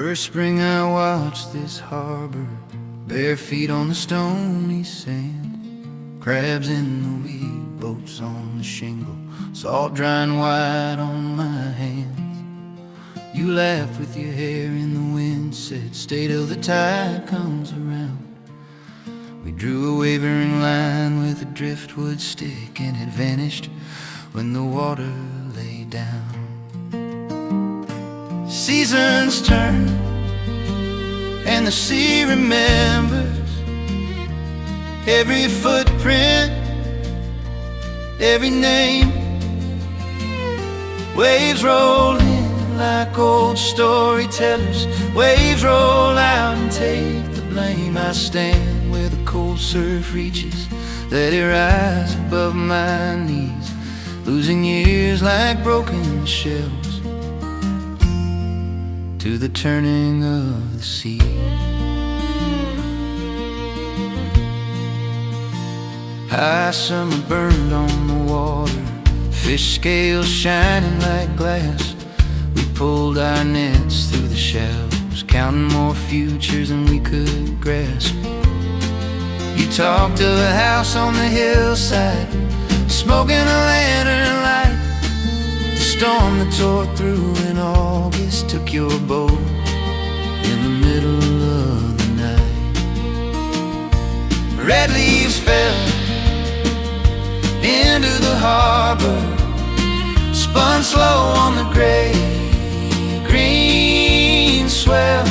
First spring I watched this harbor, bare feet on the stony sand, crabs in the weed, boats on the shingle, salt drying white on my hands. You laughed with your hair in the wind, said stay till the tide comes around. We drew a wavering line with a driftwood stick, and it vanished when the water lay down. Seasons turn and the sea remembers every footprint, every name. Waves roll in like old storytellers, waves roll out and take the blame. I stand where the cold surf reaches, let it rise above my knees, losing years like broken shells to the turning of the sea. High summer burned on the water, fish scales shining like glass. We pulled our nets through the shallows, counting more futures than we could grasp. You talked of a house on the hillside, smoking a lantern light. The storm that tore through in August took your boat in the middle of the night. Red leaves fell into the harbor, spun slow on the gray green swell.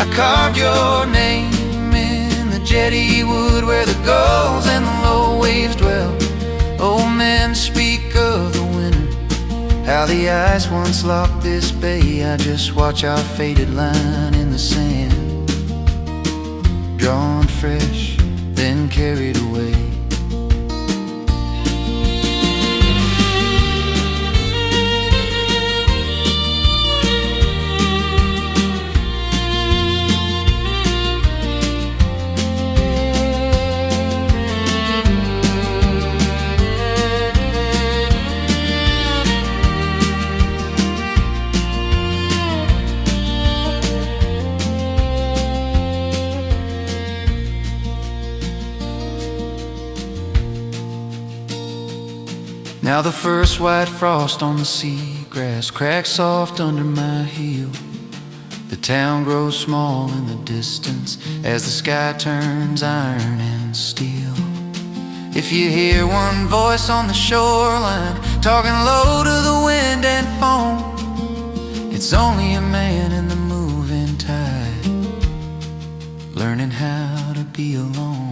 I carved your name in the jetty wood where the gulls and the low waves dwell. Old men speak of the winter, how the ice once locked this bay. I just watch our faded line in the sand, drawn fresh, then carried away. Now the first white frost on the seagrass cracks soft under my heel. The town grows small in the distance as the sky turns iron and steel. If you hear one voice on the shoreline talking low to the wind and foam, it's only a man in the moving tide, learning how to be alone.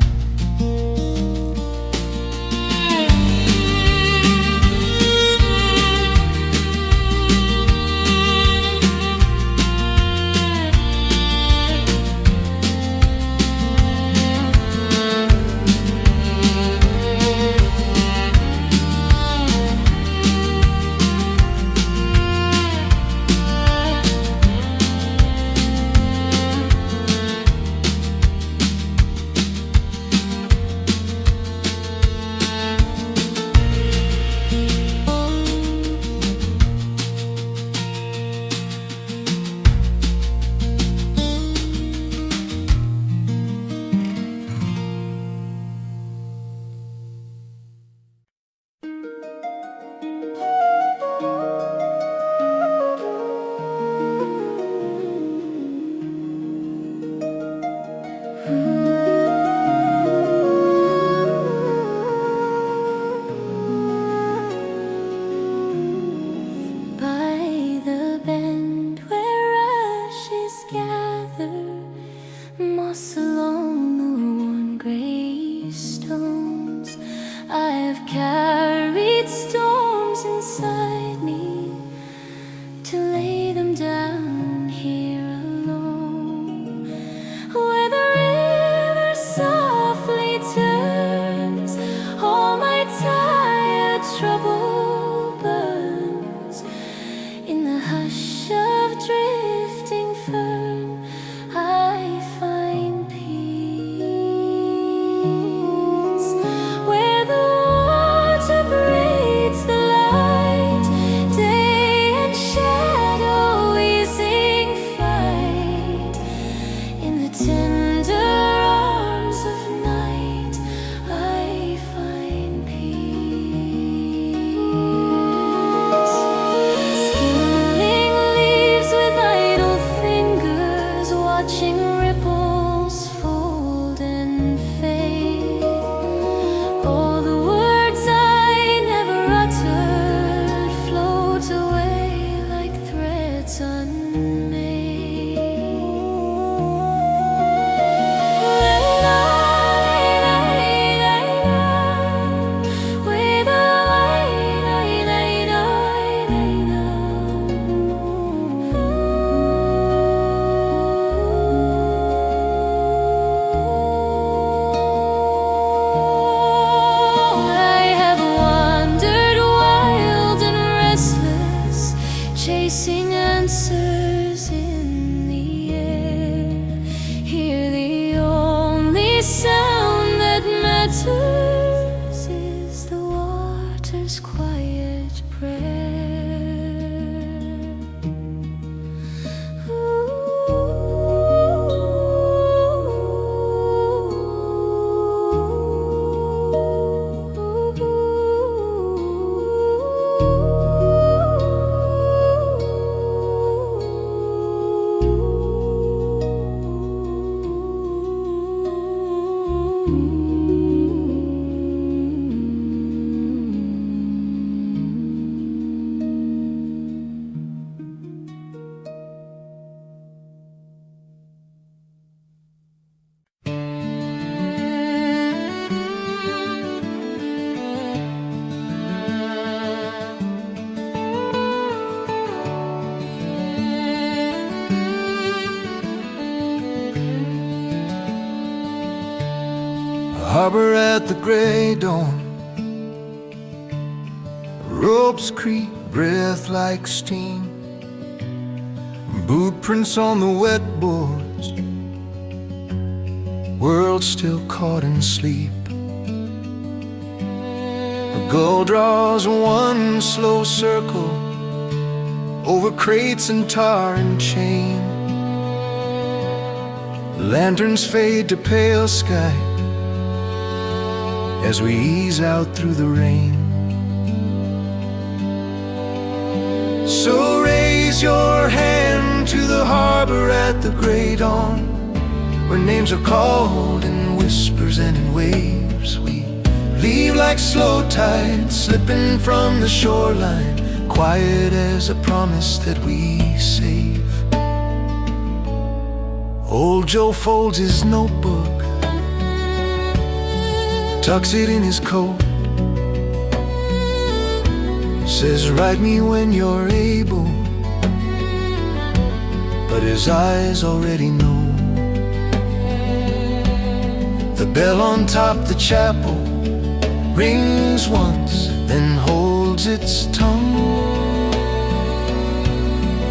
Harbor at the gray dawn, ropes creak, breath like steam, boot prints on the wet boards, world still caught in sleep. The gull draws one slow circle over crates and tar and chain. Lanterns fade to pale sky as we ease out through the rain. So raise your hand to the harbor at the gray dawn, where names are called in whispers and in waves. We leave like slow tide slipping from the shoreline, quiet as a promise that we save. Old Joe folds his notebook, tucks it in his coat, says write me when you're able, but his eyes already know. The bell on top the chapel rings once, then holds its tongue.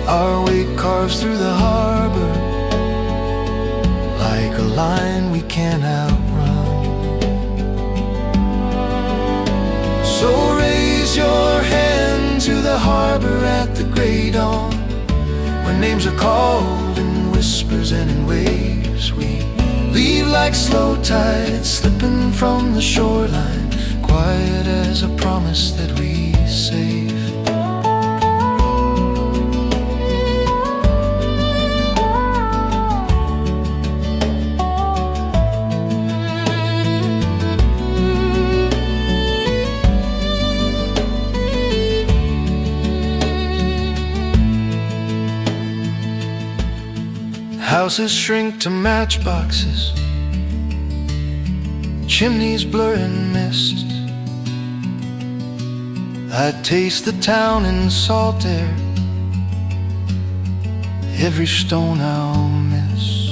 Our wake carves through the harbor like a line we can't outrun. So raise your hand to the harbor at the gray dawn, where names are called in whispers and in waves. We leave like slow tide slipping from the shoreline, quiet as a promise that we save. Houses shrink to matchboxes, chimneys blur in mist. I taste the town in salt air, every stone I'll miss.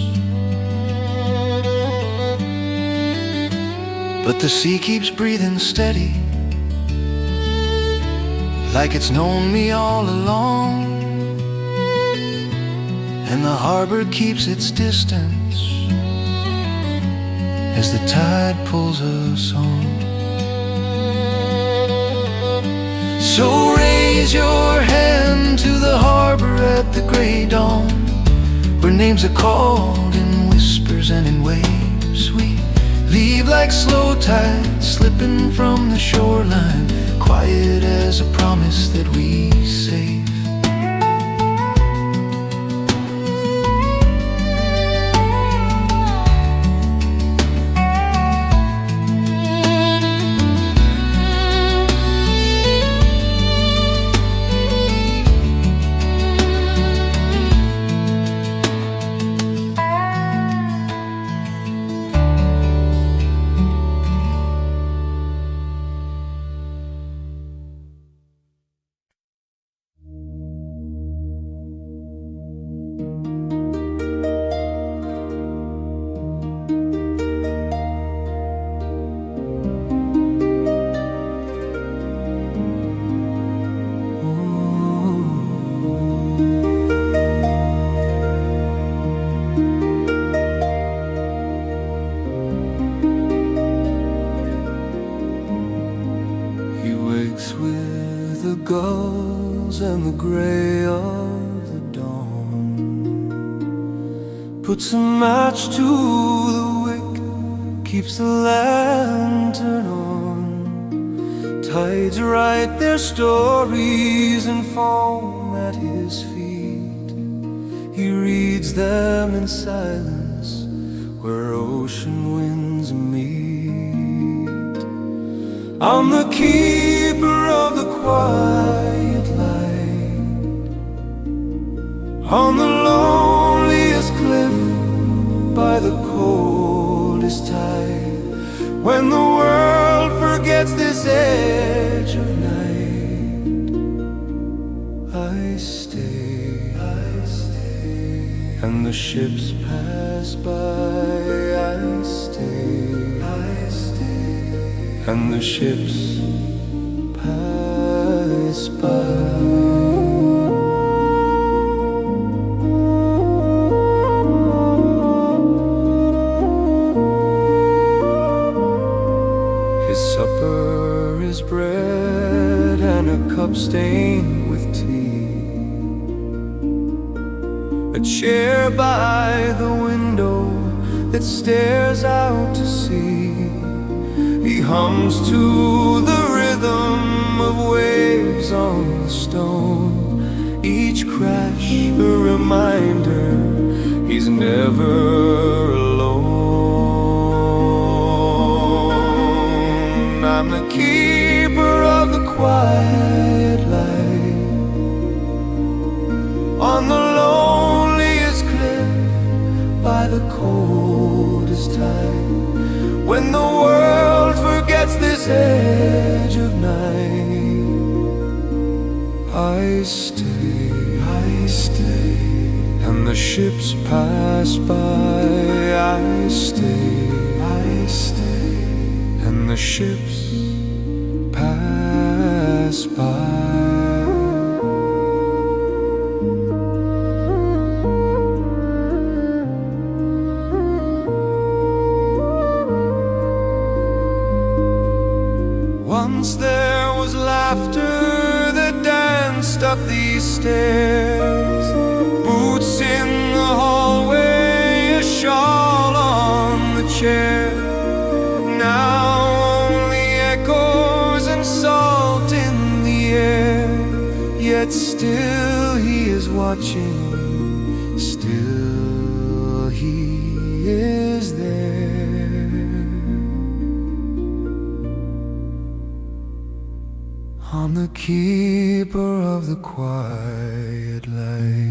But the sea keeps breathing steady, like it's known me all along. And the harbor keeps its distance as the tide pulls us on. So raise your hand to the harbor at the gray dawn, where names are called in whispers and in waves. We leave like slow tide slipping from the shoreline, quiet as a promise that we save. With the gulls and the gray of the dawn, puts a match to the wick, keeps the lantern on. Tides write their stories in foam at his feet. He reads them in silence where ocean winds meet. I'm the keeper of the quiet light on the loneliest cliff by the coldest tide. When the world forgets this edge of night, I stay, and the ships pass by. I stay, and the ships pass by. Supper is bread and a cup stained with tea, a chair by the window that stares out to sea. He hums to the rhythm of waves on the stone, each crash a reminder he's never alone. I'm the keeper of the quiet light on the loneliest cliff by the coldest tide. When the world forgets this edge of night, I stay, and the ships pass by. I stay, and the ships pass by. Once there was laughter that danced up these stairs, boots in the hallway, a shawl on the chair. Now only echoes and salt in the air, yet still he is watching, still he is there. I'm the keeper of the quiet light.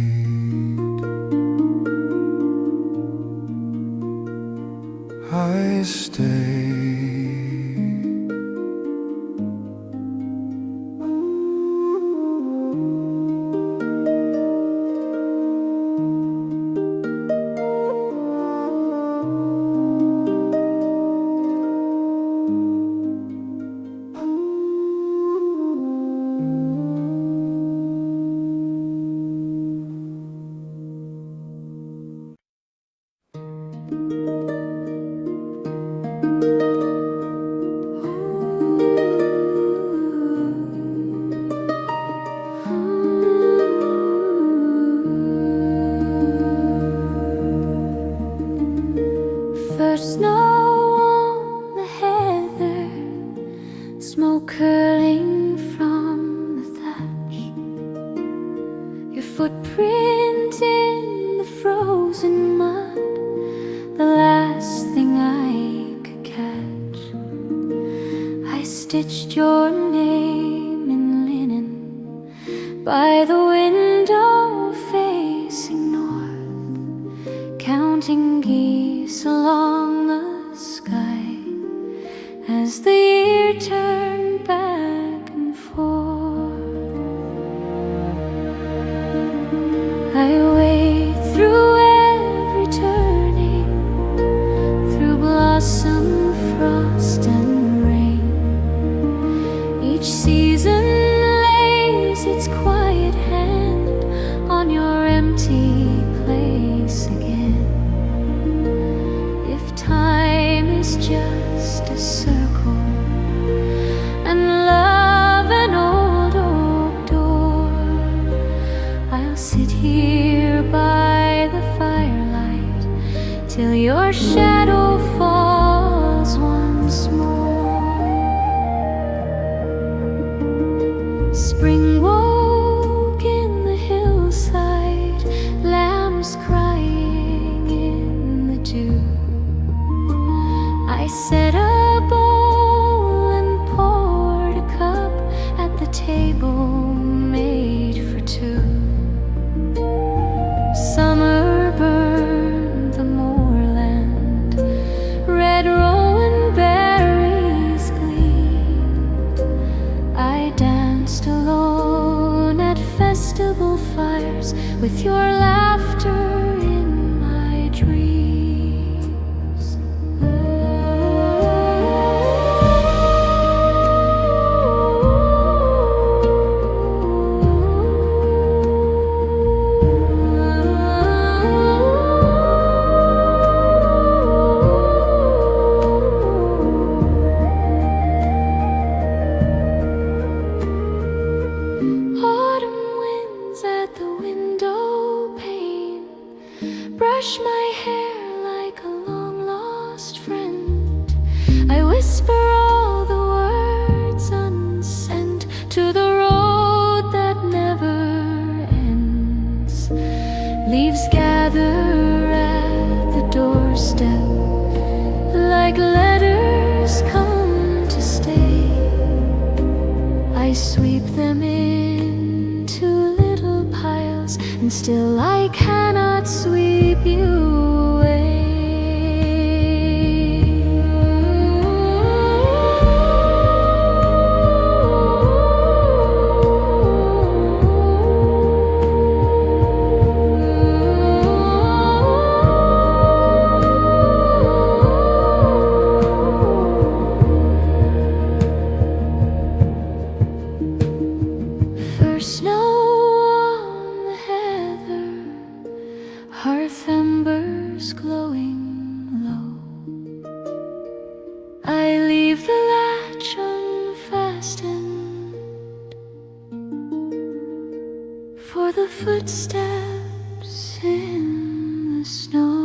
I stay. First snow on the heather, smoke curling from the thatch, your footprint in the frozen mud, the last thing I could catch. I stitched your name in linen by the window facing north, counting geese along the sky as the year turned back and forth. I wade through every turning, through blossom, frost and rain. Each season lays its quiet hand on your empty place again. If time is just a circle and love an old oak door, I'll sit here by the firelight till your shadow falls once more. Spring woke in the hillside, lambs crying in the dew. I set a bowl and poured with your laughter in my dreams. Brush my hair like a long-lost friend. I whisper all the words unsent to the road that never ends. Leaves gather at the doorstep like letters come to stay. I sweep them into little piles, and still I cannot sweep you away. First snow on the heather, hearth embers glowing low. I leave the latch unfastened for the footsteps in the snow.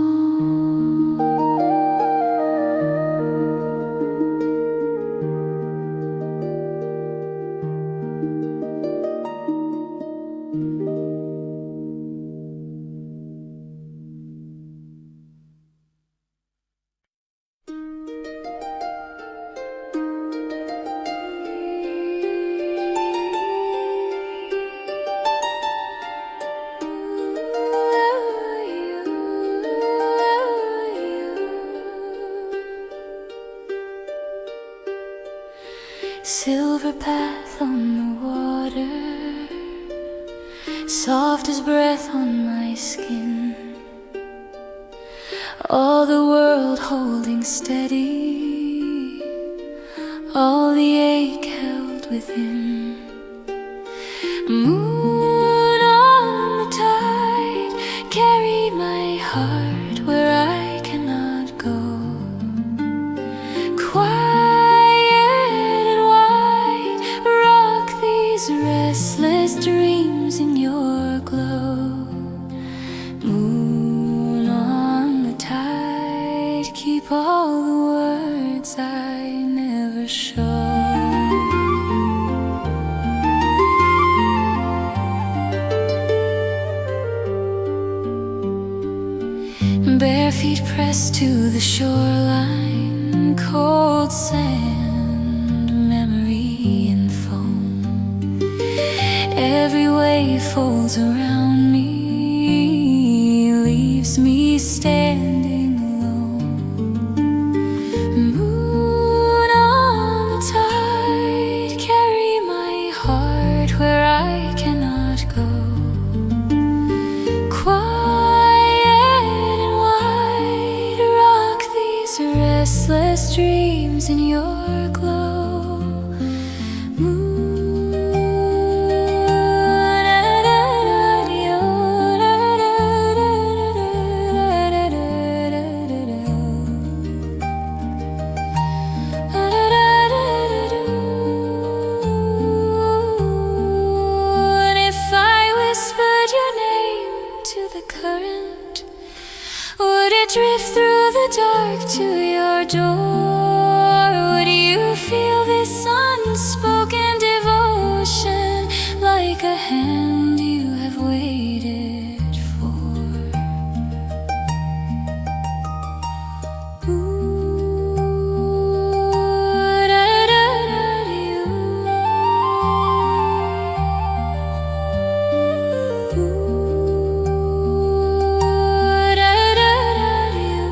Silver path on the water, soft as breath on my skin. All the world holding steady, all the ache held within. Moon on the tide, carry my heart where I cannot go. Restless dreams in your glow. Moon on the tide, keep all the words I never show. Bare feet pressed to the shoreline, cold sand, memory and foam. Every wave folds around me, leaves me standing alone. Moon on the tide, carry my heart where I cannot go. Quiet and wide, rock these restless dreams in your glow. Drift through the dark to your door. Would you feel this unspoken devotion, like a hand you have waited for? Ooh, da, da, da, you. Ooh, da, da, da, you.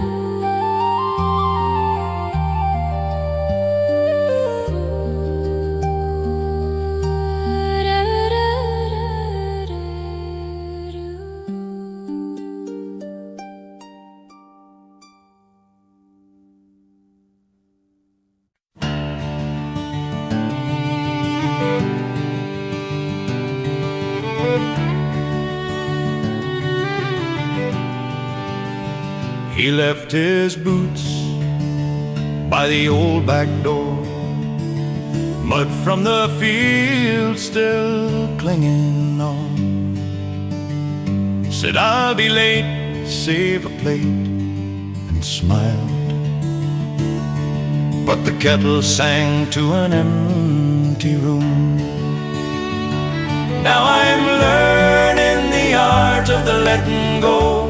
He left his boots by the old back door, mud from the field still clinging on. Said, I'll be late, save a plate, and smiled. But the kettle sang to an empty room. Now I'm learning the art of the letting go,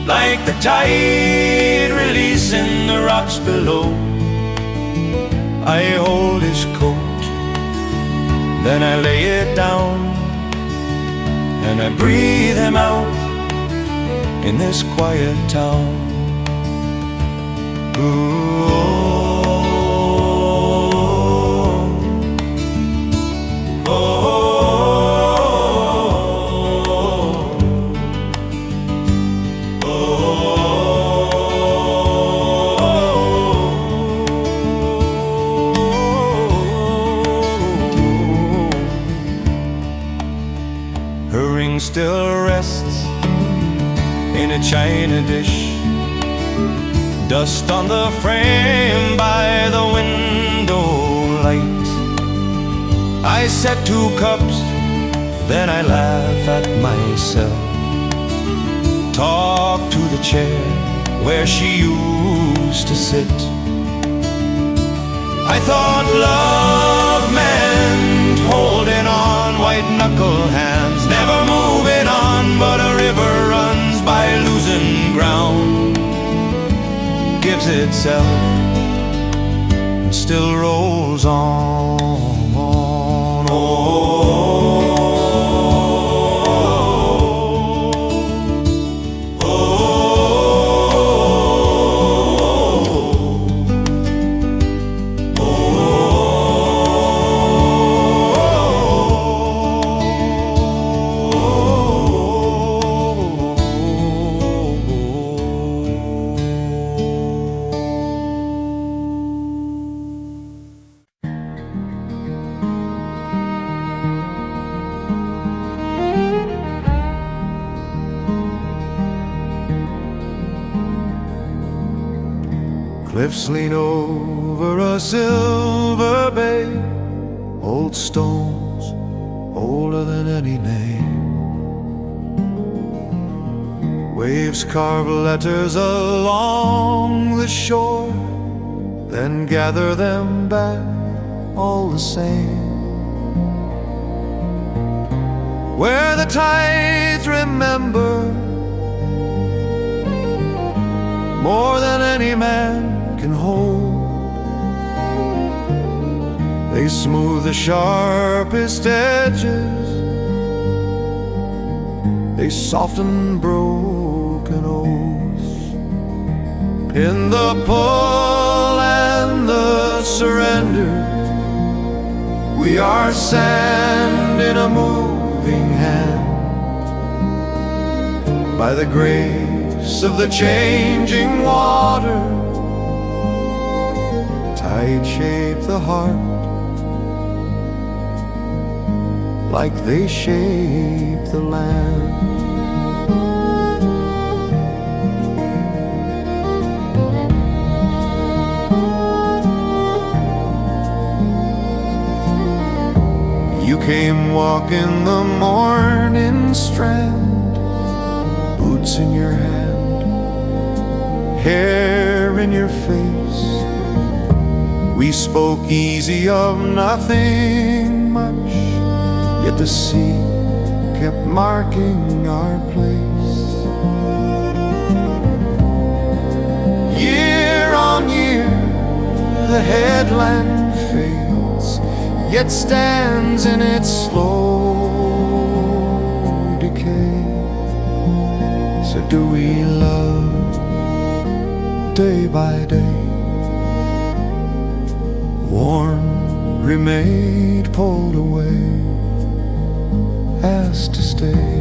like the tide releasing the rocks below. I hold his coat, then I lay it down, and I breathe him out in this quiet town. Ooh. Still rests in a china dish, dust on the frame by the window light. I set 2 cups, then I laugh at myself, talk to the chair where she used to sit. I thought love meant holding on, white knuckle hands, never moving on, but a river runs by losing ground, gives itself and still rolls on. Cliffs lean over a silver bay, old stones older than any name. Waves carve letters along the shore, then gather them back all the same. Where the tides remember more than any man can hold, they smooth the sharpest edges, they soften broken oaths. In the pull and the surrender, we are sand in a moving hand. By the grace of the changing water, tide shape the heart like they shape the land. You came walking the morning strand, boots in your hand, hair in your face. We spoke easy of nothing much, yet the sea kept marking our place. Year on year the headland fades, yet stands in its slow decay. So do we love day by day, worn, remade, pulled away, asked to stay.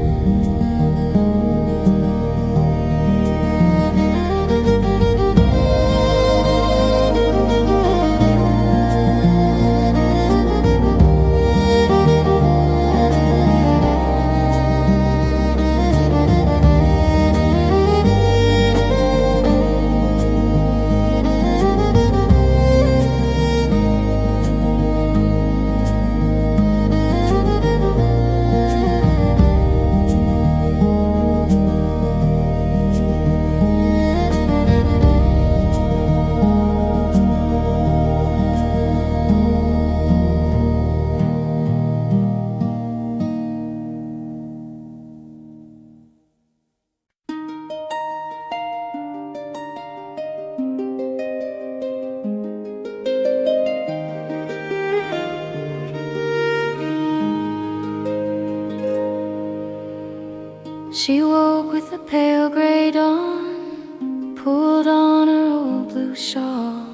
She woke with the pale gray dawn, pulled on her old blue shawl.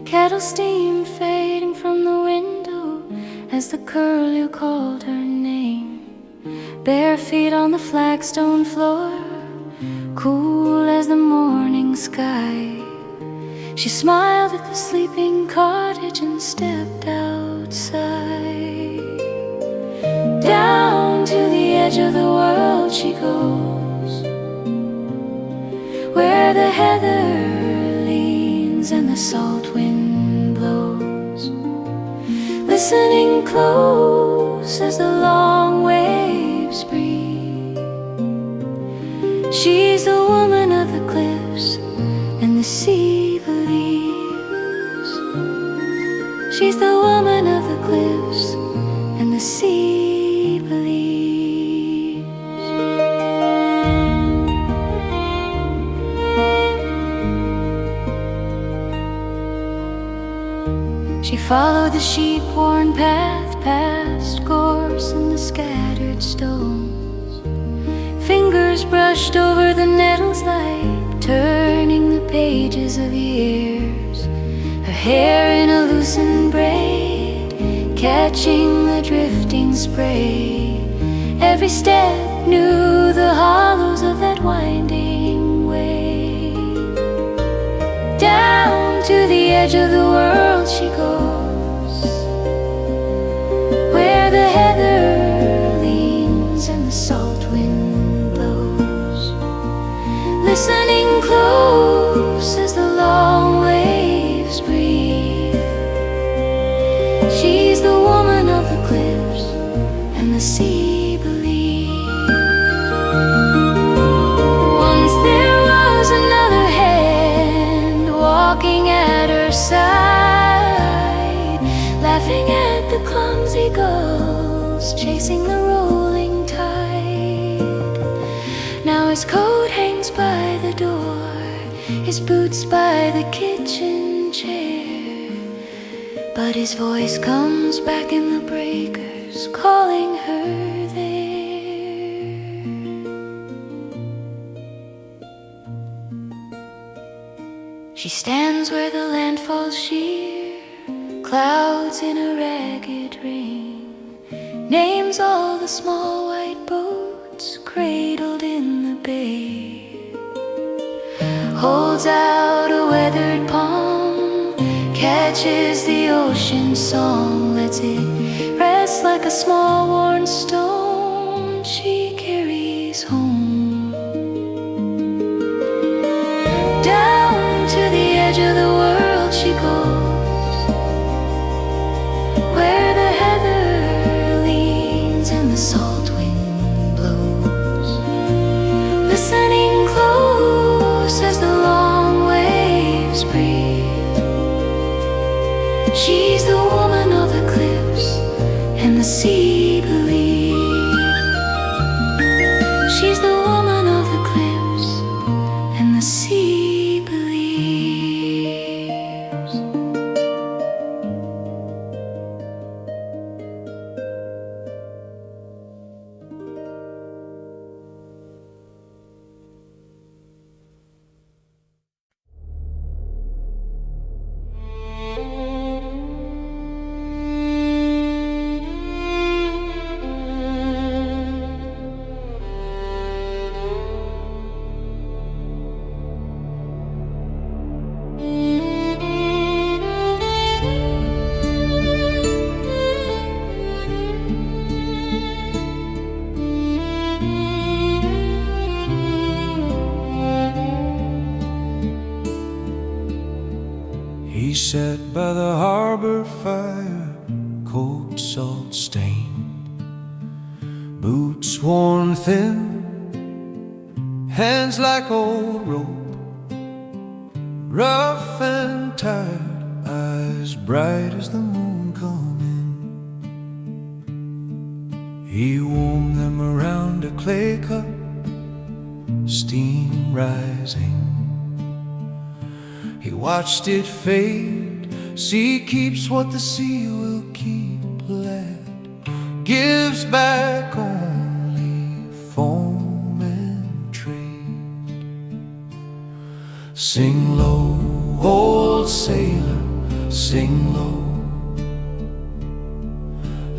Kettle steam fading from the window as the curlew called her name. Bare feet on the flagstone floor, cool as the morning sky. She smiled at the sleeping cottage and stepped outside. Down to the edge of the world she goes, where the heather leans and the salt wind blows, listening close as the long waves breathe. She's the woman of the cliffs and the sea believes. She's the woman of the cliffs and the sea believes. She followed the sheep-worn path past gorse and the scattered stones. Fingers brushed over the nettles like turning the pages of years. Her hair in a loosened braid, catching the drifting spray. Every step knew the hollows of that winding way. Down to the edge of the world she goes, where the heather leans and the salt wind blows, listening close as the long waves breathe. She's the woman of the cliffs and the sea believes. Once there was another hand walking at her side, laughing at the clumsy gulls chasing the rolling tide. Now his coat hangs by the door, his boots by the kitchen chair, but his voice comes back in the breakers, calling her there. She stands where the land falls sheer, clouds in a ragged ring, names all the small white boats cradled in the bay, holds out a weathered palm, catches the ocean song, lets it rest like a small worn stone she carries home. Down to the edge of the world she goes, where the heather leans and the salt wind blows, listening close as the long waves breathe. She's the woman of the cliffs and the sea believes. She's the woman of the cliffs and the sea believes. He sat by the harbor fire, coat salt stained, boots worn thin, hands like old rope, rough and tired, eyes bright as the moon coming. He warmed them around a clay cup, steam rising. He watched it fade. Sea keeps what the sea will keep. Land gives back only foam Sing low, old sailor, sing low.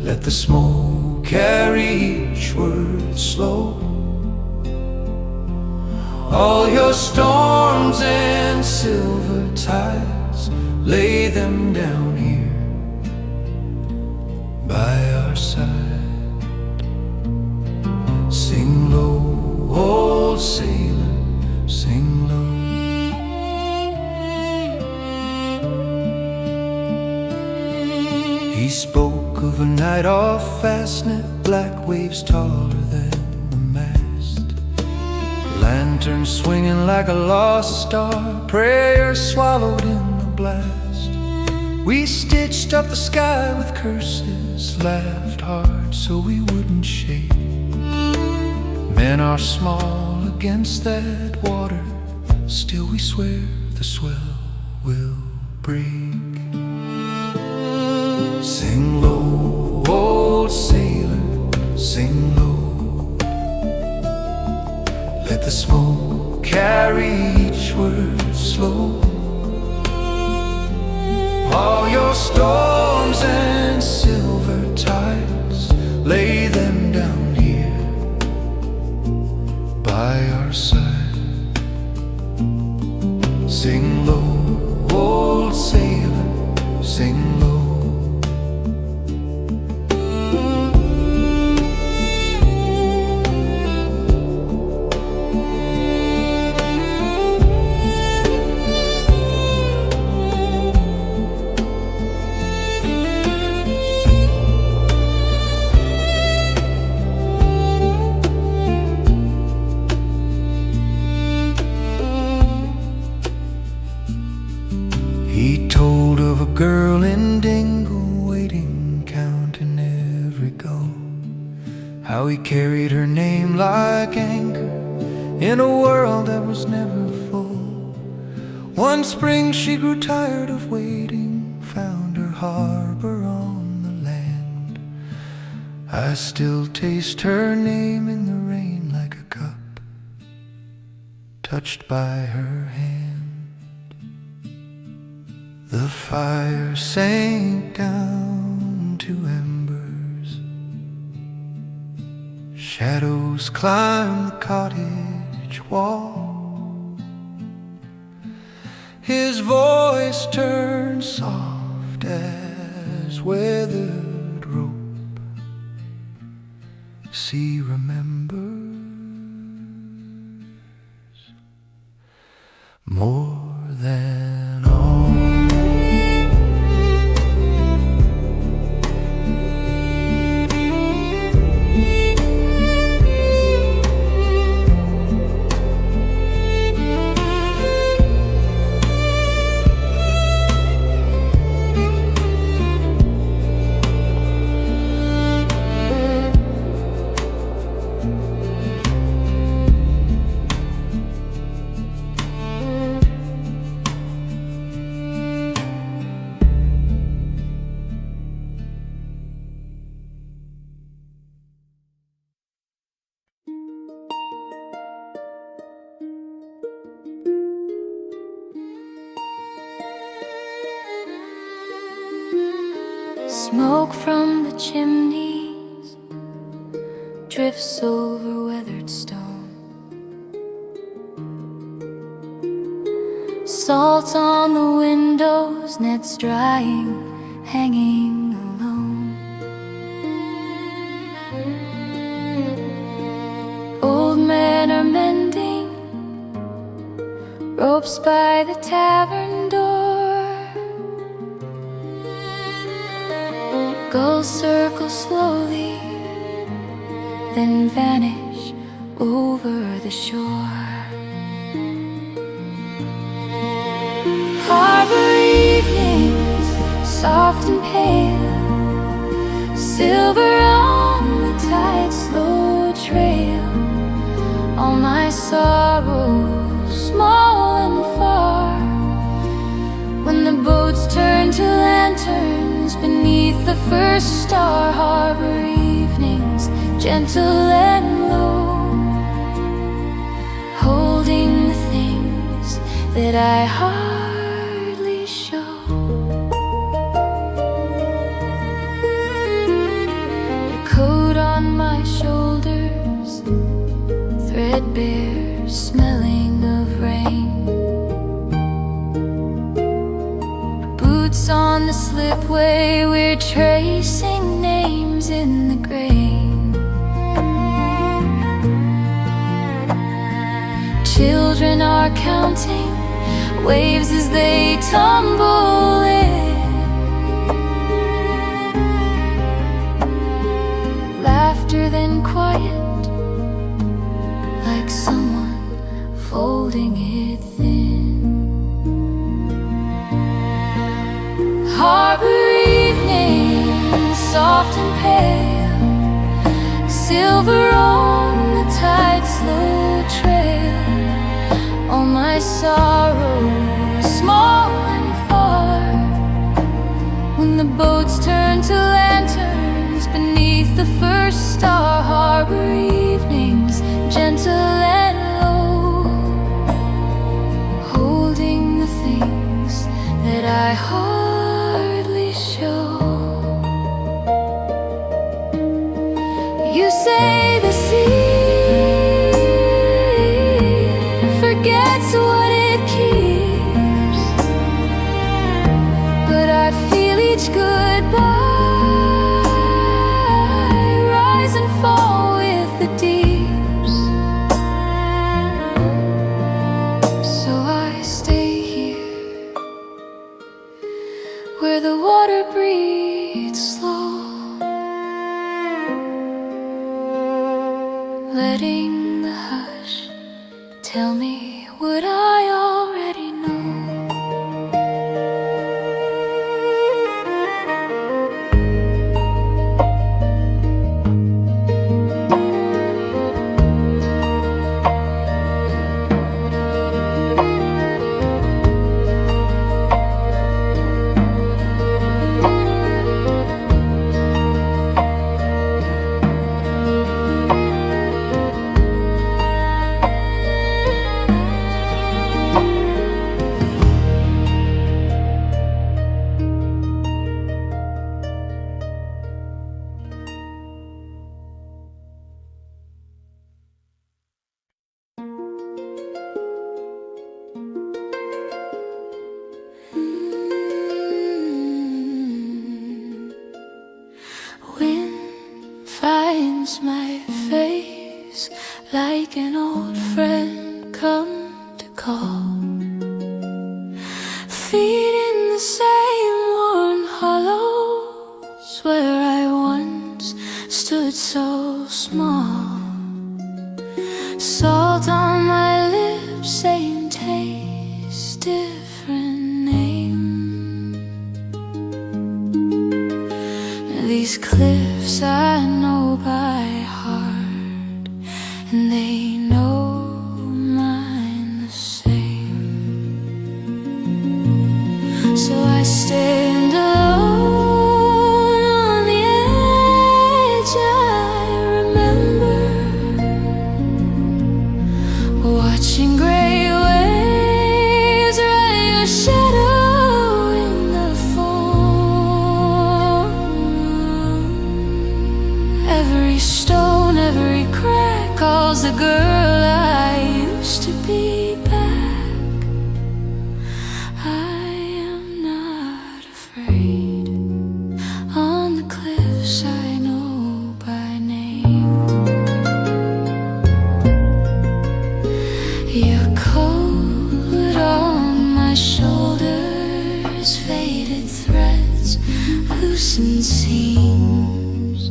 Let the smoke carry each word slow. All your storms and silver tides, lay them down here by our side. Sing low, old sailor, sing low. He spoke of a night off Fastnet, black waves taller than the mast, lantern swinging like a lost star, prayer swallowed in the blast. We stitched up the sky with curses, laughed hard so we wouldn't shake. Men are small against that water, still we swear the swell will break. Sing low, old sailor, sing low. Let the smoke carry each word slow. All your storms and silver tides, lay them down here by our side. Sing low, old sailor, sing low. He told of a girl in Dingle waiting, counting every gull, how he carried her name like anchor in a world that was never full. One spring she grew tired of waiting, found her harbor on the land. I still taste her name in the rain like a cup touched by her hand. The fire sank down to embers, shadows climbed the cottage wall. His voice turned soft as weathered rope. Sea remembers more than all. Smoke from the chimneys drifts over weathered stone. Salt on the windows, nets drying, hanging alone. Old men are mending ropes by the tavern door. Gulls circle slowly, then vanish over the shore. Harbor evenings, soft and pale, silver on the tide's slow trail. All my sorrows, small and far, when the boats turn to lanterns beneath the first star. Harbor evenings, gentle and low, holding the things that I hardly show. The coat on my shoulders, threadbare, smelling of rain. Boots on the slipway, we're tracing names in the grain. Children are counting waves as they tumble in. Laughter then quiet, like someone folding it thin. Harbor evening, soft and pale, silver on the tide's slow trail. All my sorrows, small and far, when the boats turn to lanterns beneath the first star. Harbor evenings, gentle and low, holding the things that I hardly show. You say the sea forgets what it keeps, but I feel each goodbye rise and fall with the deeps. So I stay here, where the water breathes slow, letting the hush tell me what I already know. Finds my face like an old friend come to call, feet in the same worn hollows where I once stood so small. Salt on my lips, same taste, different name. These cliffs I know by heart, and they know mine the same. So I stand alone on the edge. I remember watching gray waves ride your shadow in the foam. Every stone, every crack calls the girl I used to be back. I am not afraid. On the cliffs I know by name. Your coat on my shoulders, faded threads, loosened seams.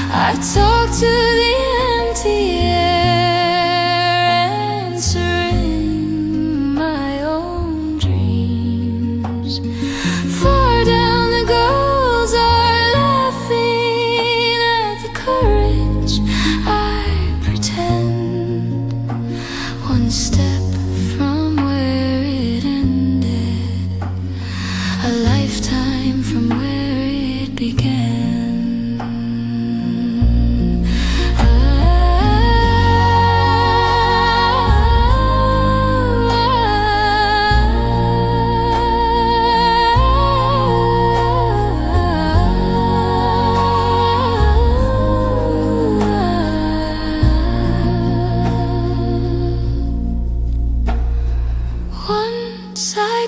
I talk to the empty air, answering my own dreams. Far down the gulls are laughing at the courage I pretend. One step from where it ended, a lifetime from where it began.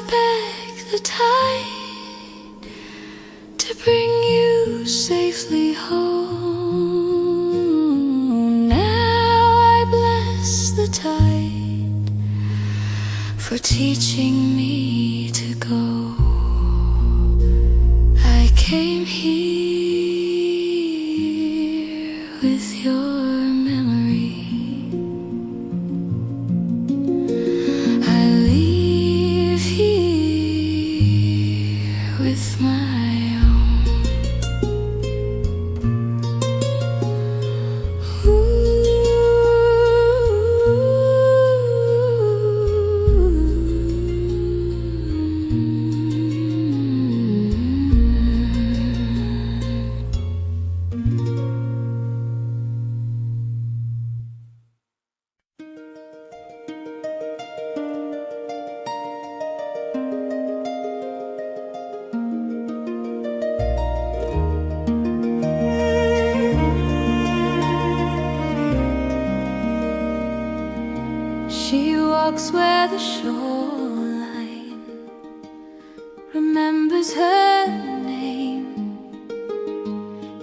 back the tide to bring you safely home. Now I bless the tide for teaching me to go. I came here with your memory. I leave here with my own. She walks where the shoreline remembers her name.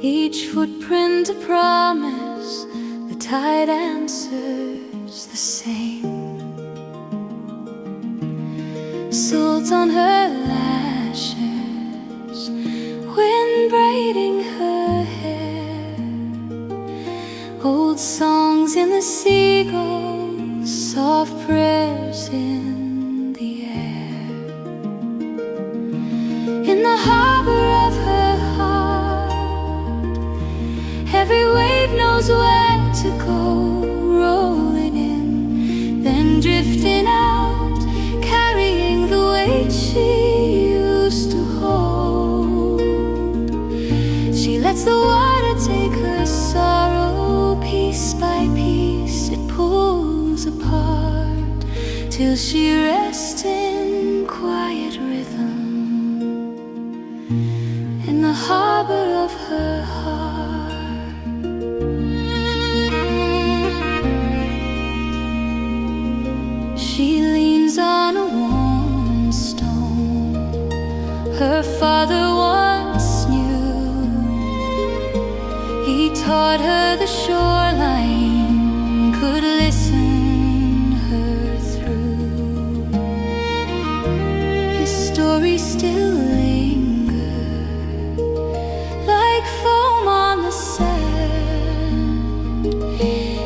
Each footprint a promise, the tide answers the same. Salt on her lashes, wind braiding her hair, old songs in the seagulls, soft prayers in the air. In the harbor of her heart, every wave knows where to go. Rolling in, then drifting out, carrying the weight she used to hold. She lets the water take her sorrow piece by piece. It pulls apart till she rests in quiet rhythm in the harbor of her heart. She leans on a worn stone her father once knew. He taught her the shoreline could listen her through. His story still lingers like foam on the sand.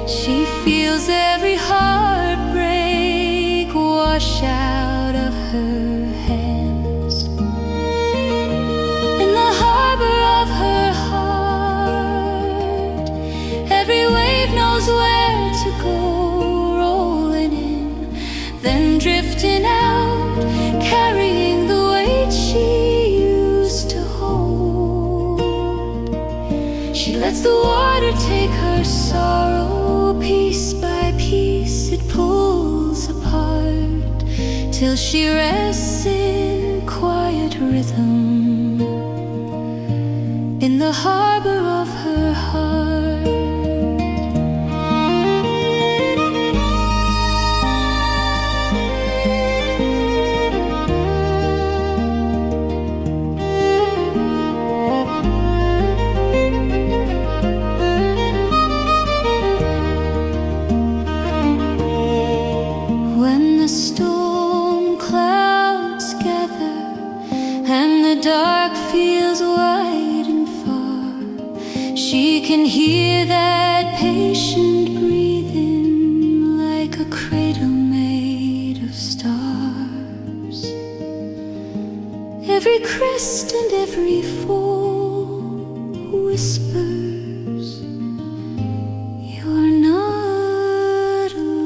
She feels every heartbreak wash out of her hands. In the harbor of her heart, every wave knows where to go. Rolling in, then drifting out, carrying the weight she used to hold. She lets the water take her sorrow piece by piece. It pulls apart till she rests in quiet rhythm in the harbor of her heart. When the storm clouds gather and the dark feels wide and far, she can hear that patient breathing like a cradle made of stars. Every crest and every fall whispers, you're not alone.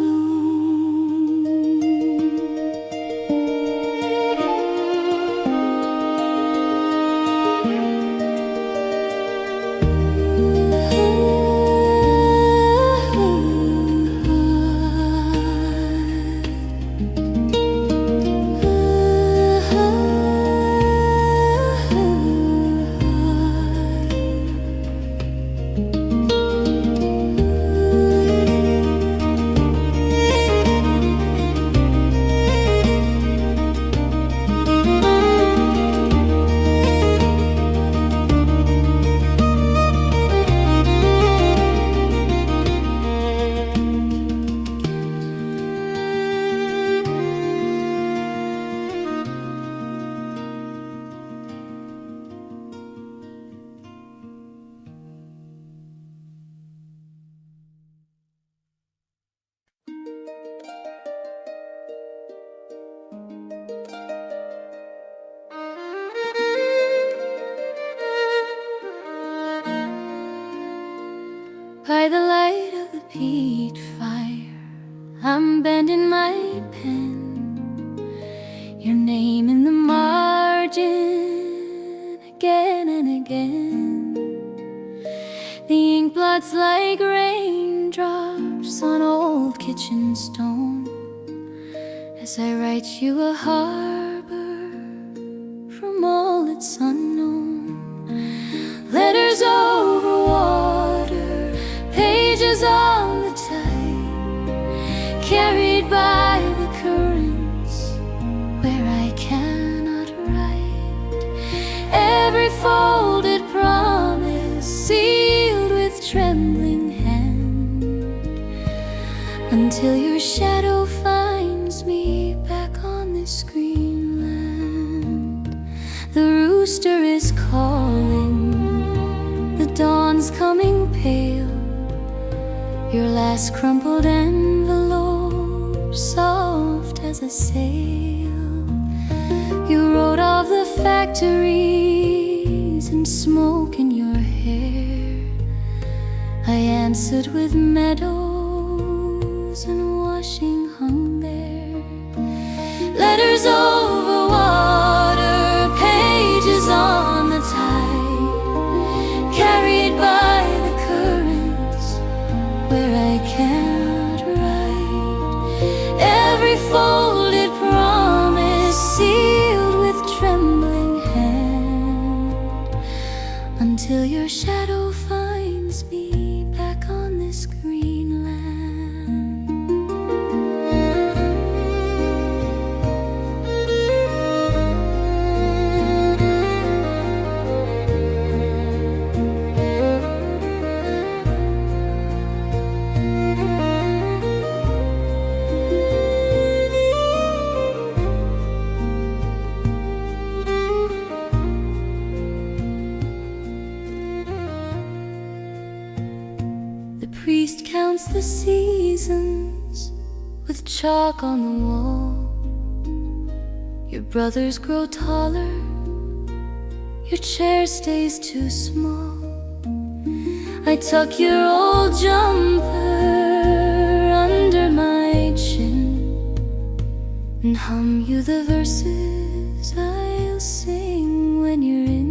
margin again and again. The ink blots like raindrops on old kitchen stone, as I write you a harbor from all its unknown. Letters over water, pages on the tide, carried by the currents where I cannot write. Every folded promise sealed with trembling hand, until your shadow finds me back on this green land. The rooster is calling, the dawn's coming pale. Your last crumpled envelope, soft as a sail. You wrote of the factories and smoke in your hair. I answered with meadows and washing hung there. Letters over water, pages on the tide, carried by the currents where I can't write. Every folded promise sealed with trembling hand, until your shadow finds me back on this green land. The priest counts the seasons with chalk on the wall. Your brothers grow taller, your chair stays too small. I tuck your old jumper under my chin and hum you the verses I'll sing when you're in.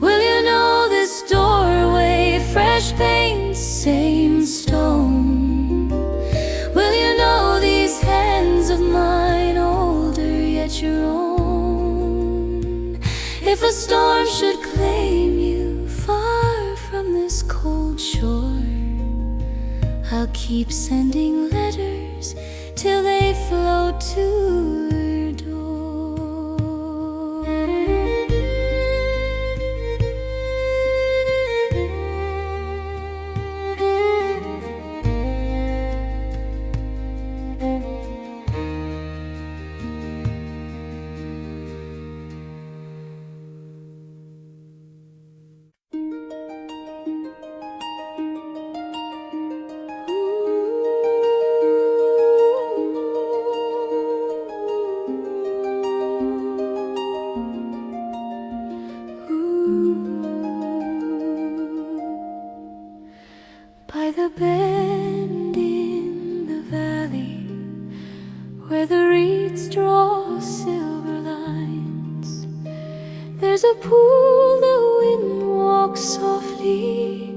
Will you know this doorway, fresh paint, same stone? Will you know these hands of mine, older yet your own? If a storm should claim you far from this cold shore, I'll keep sending letters till they float to her door. By the bend in the valley, where the reeds draw silver lines, there's a pool the wind walks softly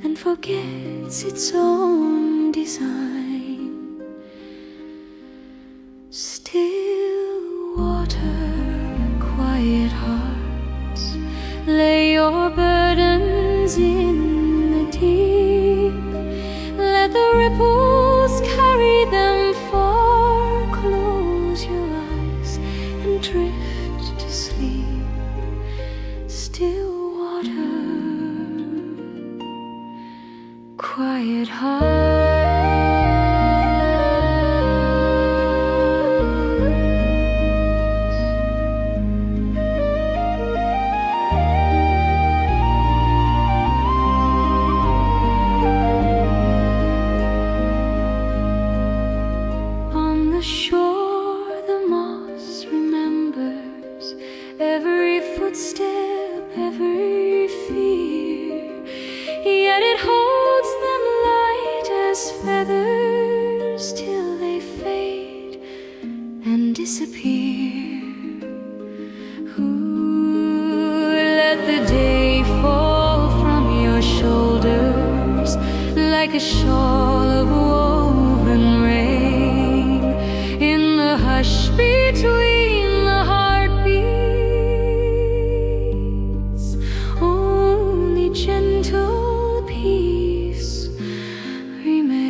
and forgets its own design. Still water, quiet hearts, lay your burdens in the deep. Let the ripples carry them far. Close your eyes and drift to sleep. Still water, quiet heart. Shore, the moss remembers every footstep, every fear, yet it holds them light as feathers till they fade and disappear. like a shawl of woven rain in the hush between the heartbeats. Only gentle peace remains.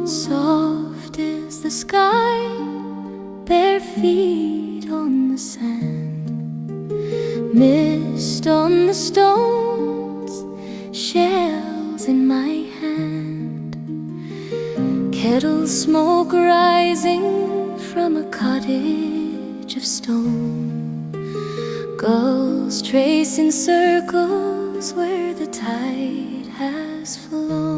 Soft is the sky, bare feet on the sand, mist on the stones, shells in my hand, kettle smoke rising from a cottage of stone, gulls tracing circles where the tide has flown.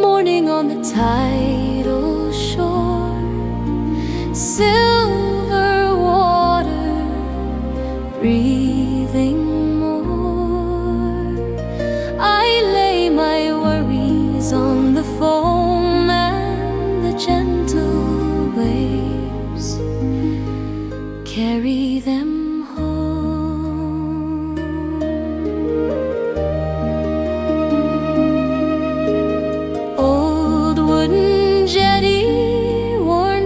Morning on the tidal shore, silver water, breathing more. I lay my worries on the foam and the gentle waves carry them home.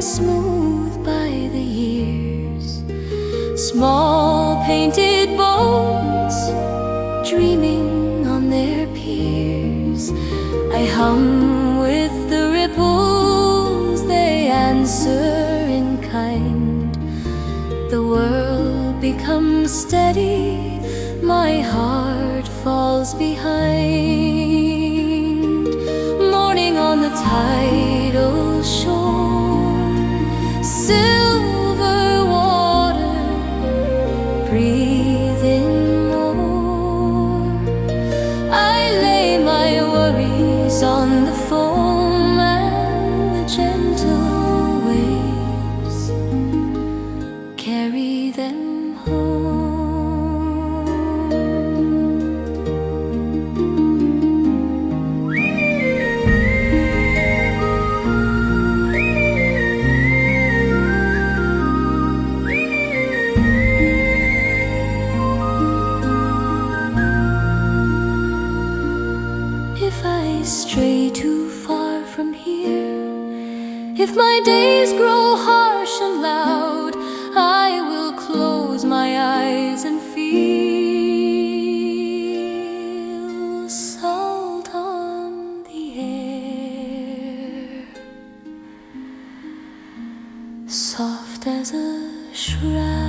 Smooth by the years, small painted boats dreaming on their piers. I hum with the ripples, they answer in kind. The world becomes steady, my heart falls behind. Morning on the tidal shore, silver water, breathing more. I lay my worries on the foam and the gentle waves carry them home. If I stray too far from here, if my days grow harsh and loud, I will close my eyes and feel salt on the air, soft as a shroud.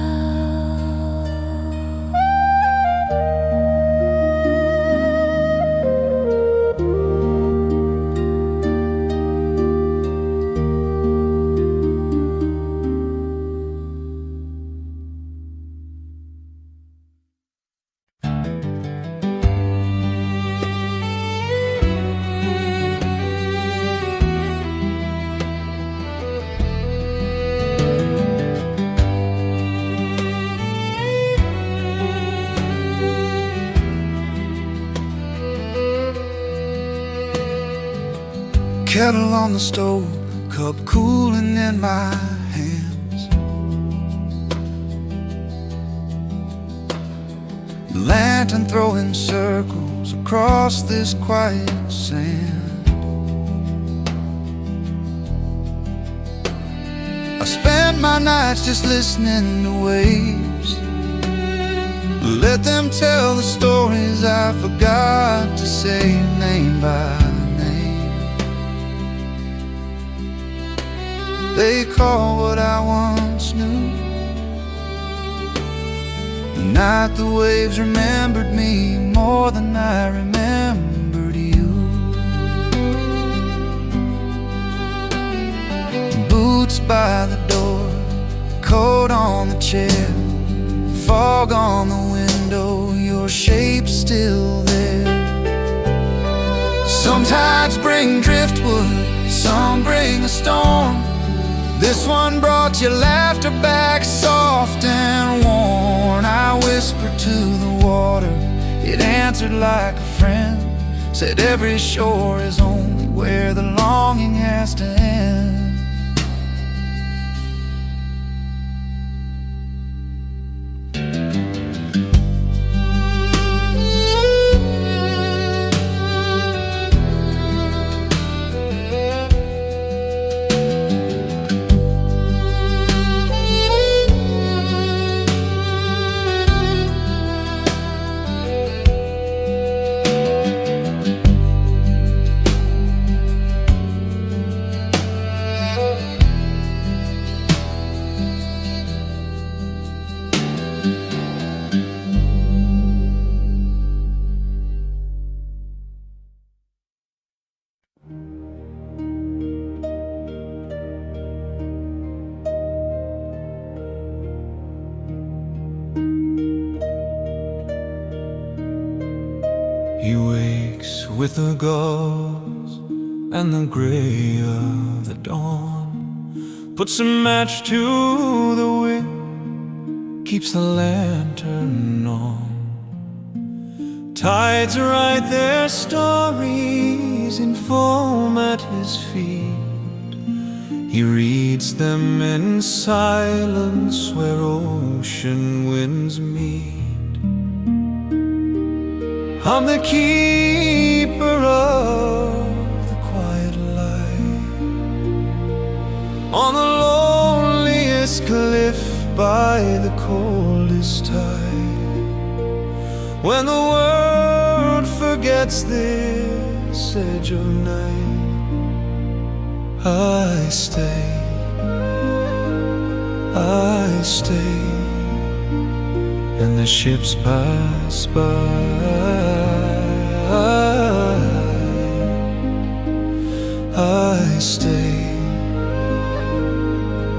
Kettle on the stove, cup cooling in my hands. Lantern throwing circles across this quiet sand. I spend my nights just listening to waves. Let them tell the stories I forgot to say name by name. They call what I once knew the night the waves remembered me more than I remembered you. boots by the door, coat on the chair, fog on the window, your shape's still there. Some tides bring driftwood, some bring a storm. This one brought your laughter back, soft and worn. I whispered to the water, it answered like a friend, said every shore is only where the longing has to end. He wakes with the gulls and the gray of the dawn, puts a match to the wick, keeps the lantern on. Tides write their stories in foam at his feet. He reads them in silence where ocean winds meet. I'm the keeper of the quiet light on the loneliest cliff by the coldest tide. When the world forgets this edge of night, I stay, and the ships pass by.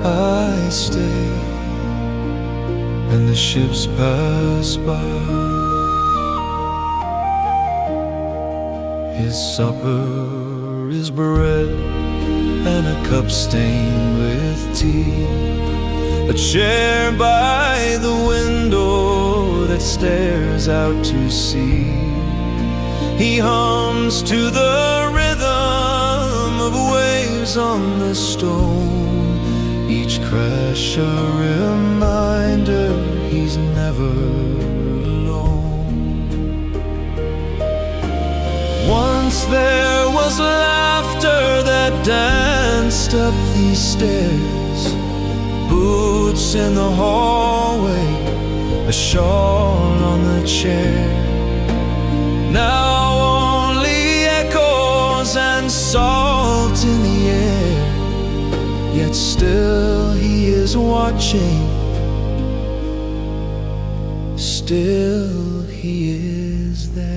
I stay, and the ships pass by. His supper is bread and a cup stained with tea, a chair by the window that stares out to sea. He hums to the rhythm of waves on the stone, each crash a reminder he's never alone. Once there was laughter that danced up these stairs, boots in the hallway, a shawl on the chair. Now only echoes and salt in the air, yet still he is watching, still he is there.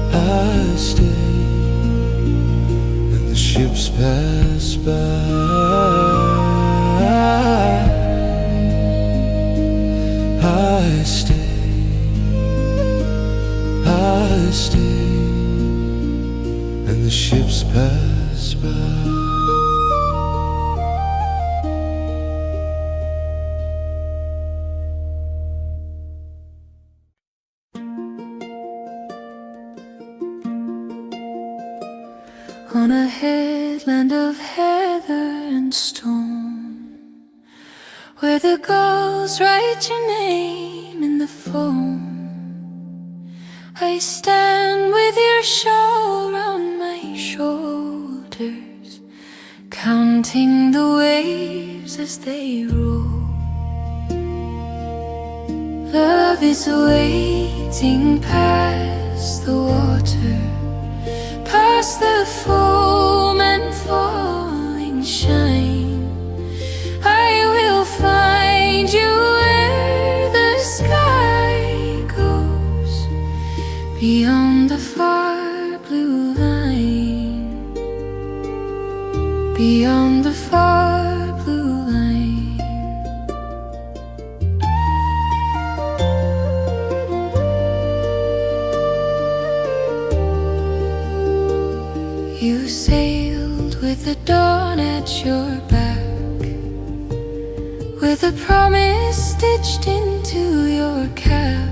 I stay, and the ships pass by. I stay, and the ships pass by. On a headland of heather and stone, where the gulls write your name in the foam, I stand with your shawl round my shoulders, counting the waves as they roll. Love is waiting past the water, past the foam and falling shine. I will find you where the sky goes, beyond the far blue line, beyond the far blue line. You sailed with the dawn at your back, with a promise stitched into your cap.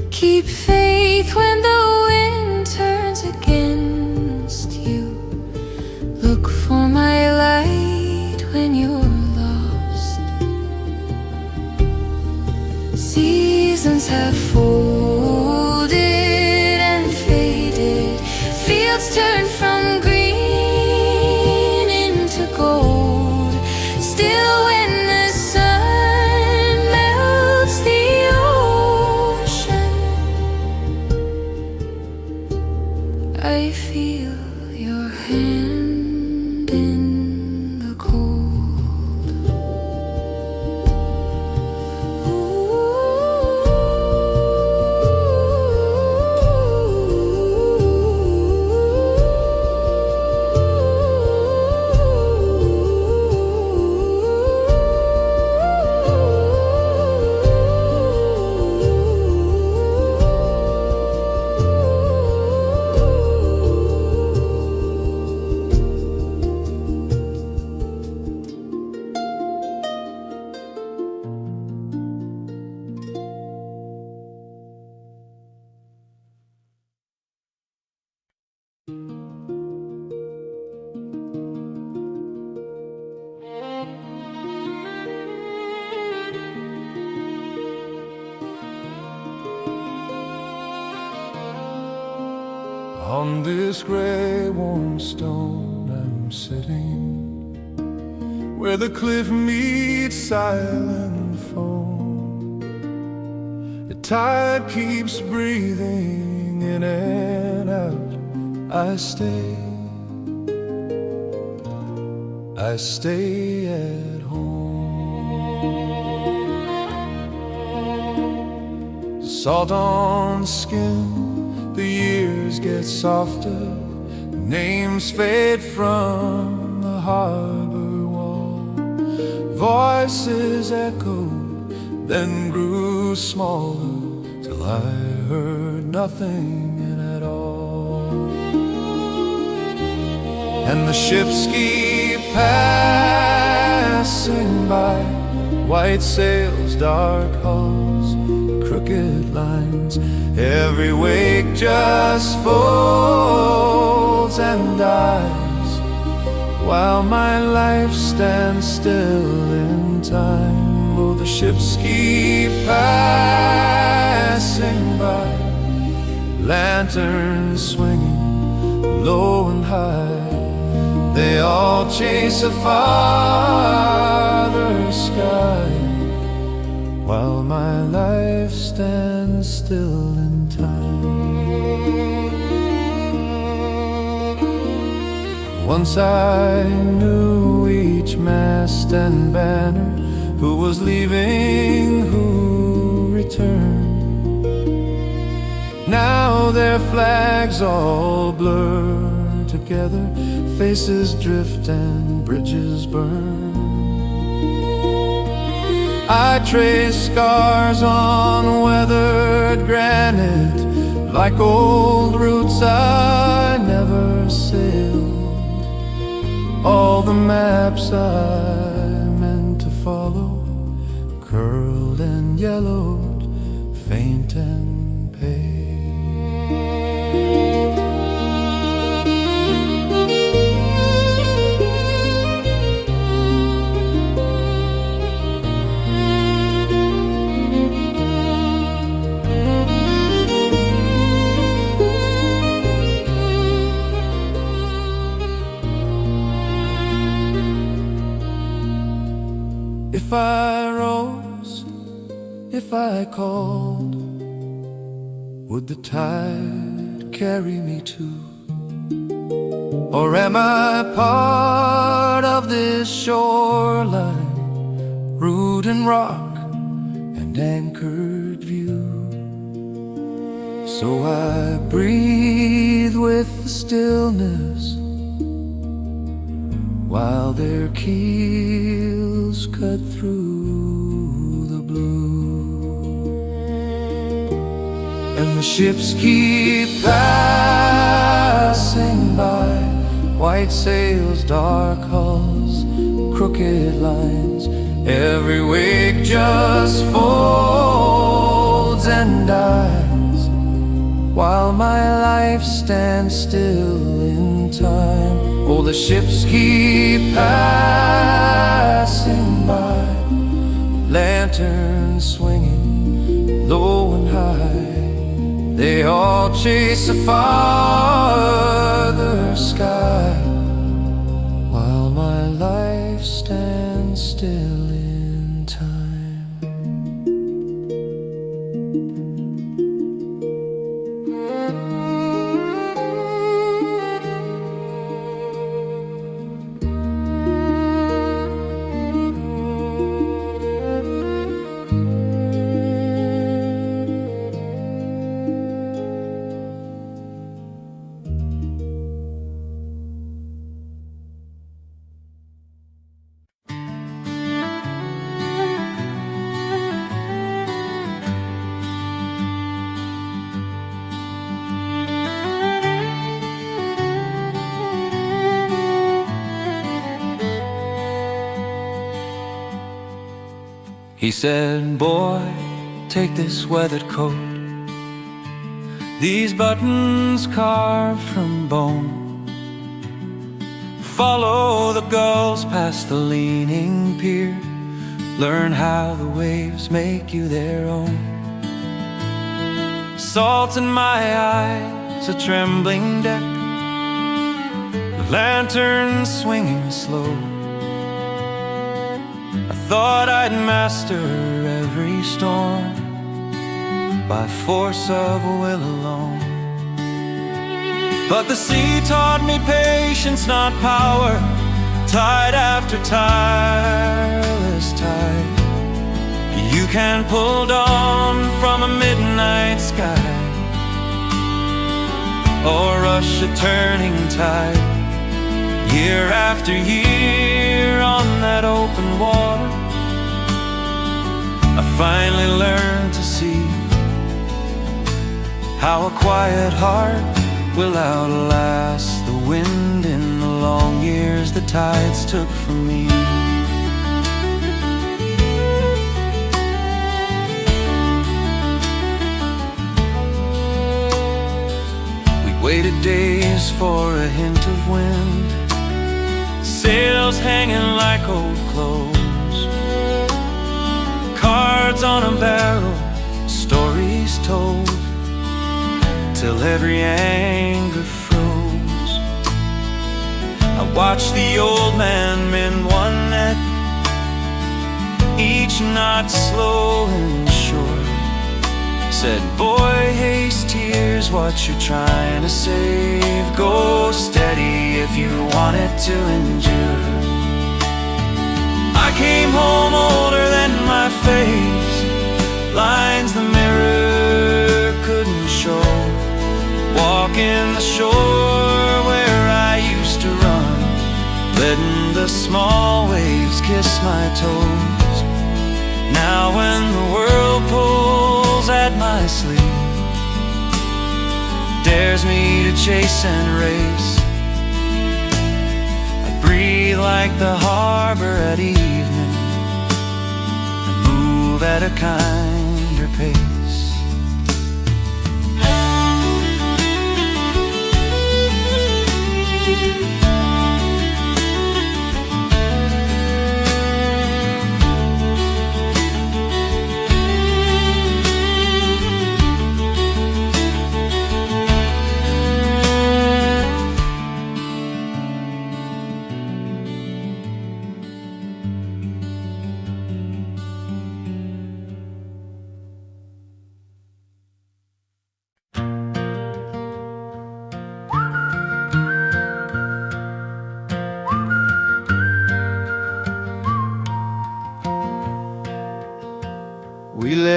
Keep faith when the wind turns against you. Look for my light when you're lost. Seasons have folded and faded, fields turn from green into gold. Still when the sun melts the ocean, I feel your hand in the cold. On this gray warm stone I'm sitting, where the cliff meets silent foam. The tide keeps breathing in and out. I stay at home. Salt on skin, the years get softer, names fade from the harbor wall. Voices echoed, then grew smaller, till I heard nothing at all. And the ships keep passing by, white sails, dark hulls, crooked lines. Every wake just folds and dies, while my life stands still in time. Oh, the ships keep passing by, lanterns swinging low and high. They all chase a farther sky, while my life stands still in time. Once I knew each mast and banner, who was leaving, who returned. Now their flags all blur together, faces drift and bridges burn. I trace scars on weathered granite, like old routes I never sailed. All the maps I meant to follow, curled and yellowed, faint and pale. If I rose, if I called, would the tide carry me too? Or am I part of this shoreline, root and rock and anchored view? So I breathe with the stillness while their keels cut through the blue. And the ships keep passing by, white sails, dark hulls, crooked lines. Every wake just folds and dies, while my life stands still in time. Oh, the ships keep passing by, lanterns swinging low and high. They all chase a farther sky, while my life stands still in time. He said, boy, take this weathered coat, these buttons carved from bone. Follow the gulls past the leaning pier, learn how the waves make you their own. Salt in my eyes, a trembling deck, the lantern swinging slow. I thought I'd master every storm by force of will alone. But the sea taught me patience, not power, tide after tireless tide. You can pull dawn from a midnight sky, or rush a turning tide. Year after year on that open water, I finally learned to see how a quiet heart will outlast the wind in the long years the tides took from me. We waited days for a hint of wind, sails hanging like old clothes, cards on a barrel, stories told, till every anger froze. I watched the old man mend one net, each knot slow and sure. Said, boy, haste here's what you're trying to save. Go steady if you want it to endure. I came home older than my face, lines the mirror couldn't show. Walking the shore where I used to run, letting the small waves kiss my toes. Now when the world pulls at my sleeve, dares me to chase and race, I breathe like the harbor at evening, and move at a kinder pace.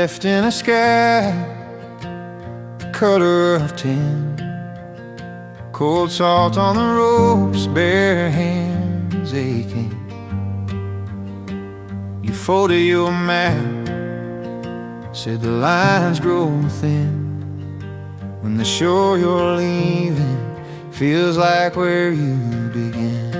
left in a sky the color of tin. Cold salt on the ropes, bare hands aching. You folded your map, said the lines grow thin. When the shore you're leaving feels like where you began.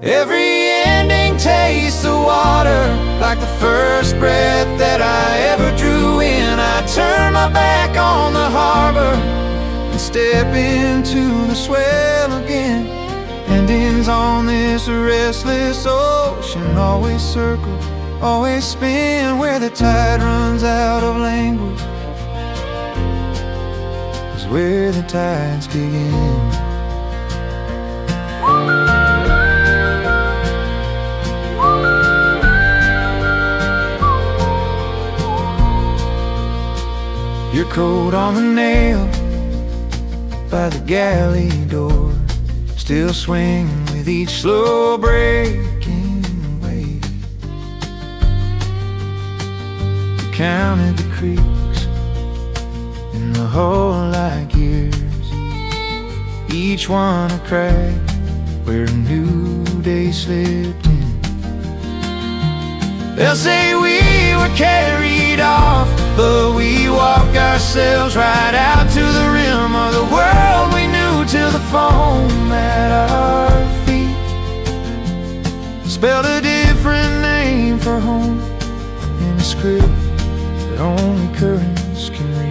Every ending tastes of water, like the first breath that I ever drew in. I turn my back on the harbor and step into the swell again. Endings on this restless ocean always circle, always spin. Where the tide runs out of language is where the tides begin. Your coat on the nail by the galley door, still swinging with each slow breaking wave. You counted the creeks in the hull like years, each one a crack where a new day slipped in. They'll say we were carried off, but we walk ourselves right out to the rim of the world we knew, till the foam at our feet spelled a different name for home in a script that only currents can read.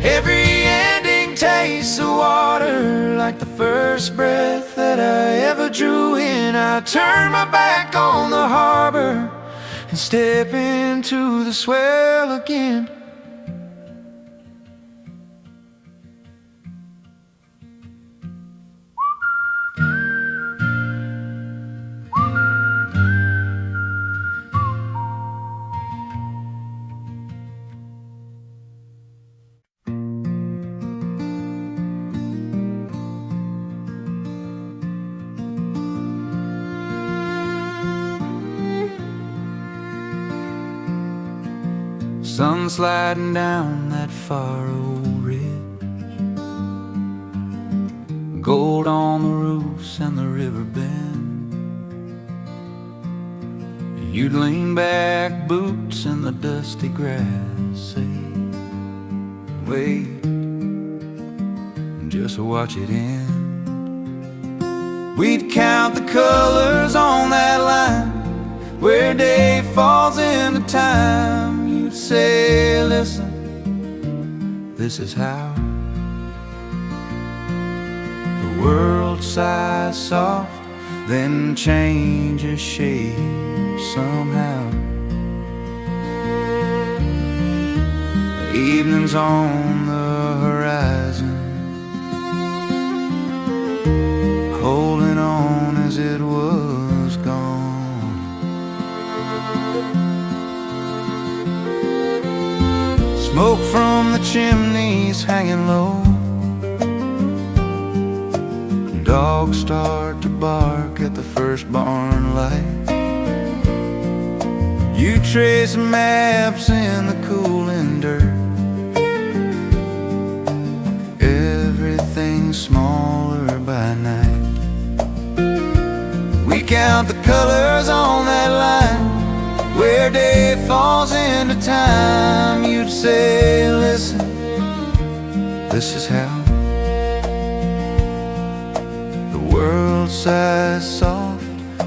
Every ending tastes of water, like the first breath that I ever drew in. I turn my back on the harbor and step into the swell again. Sun sliding down that far old ridge, gold on the roofs and the river bend. You'd lean back, boots in the dusty grass, say, wait, and just watch it end. We'd count the colors on that line where day falls into time. You'd say, listen, this is how the world sighs soft, then changes shape somehow. The evening's on the horizon, holding on as it was gone. Smoke from the chimneys hanging low, dogs start to bark at the first barn light. You trace maps in the cooling dirt, everything's smaller by night. We count the colors on that line where day falls into time. You'd say, listen, this is how the world sighs soft,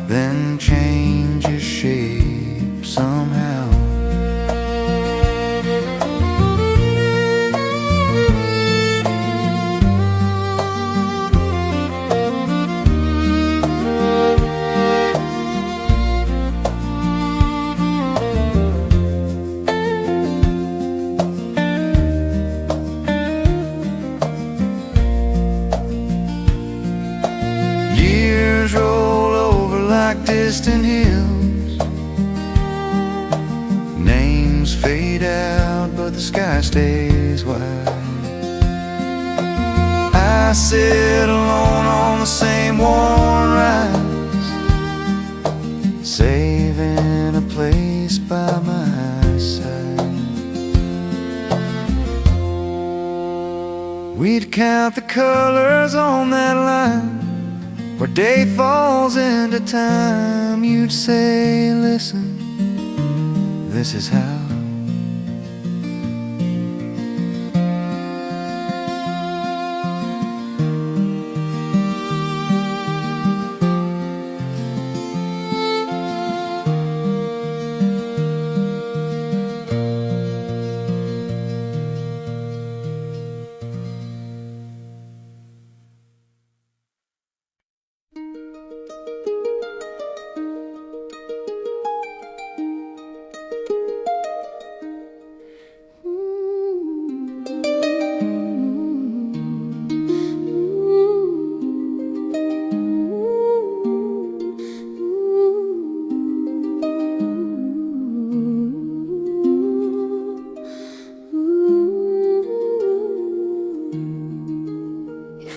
then changes shape somehow. fade out, but the sky stays white. I sit alone on the same worn rise, saving a place by my side. We'd count the colors on that line where day falls into time. You'd say, listen, this is how.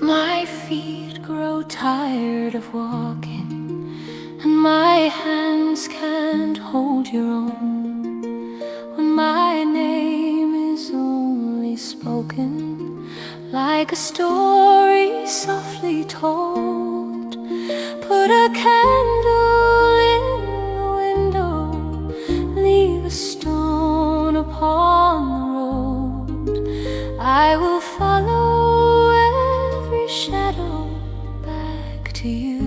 My feet grow tired of walking, and my hands can't hold your own. When my name is only spoken, like a story softly told, put a candle in the window, leave a stone upon the road. I will follow shadow back to you,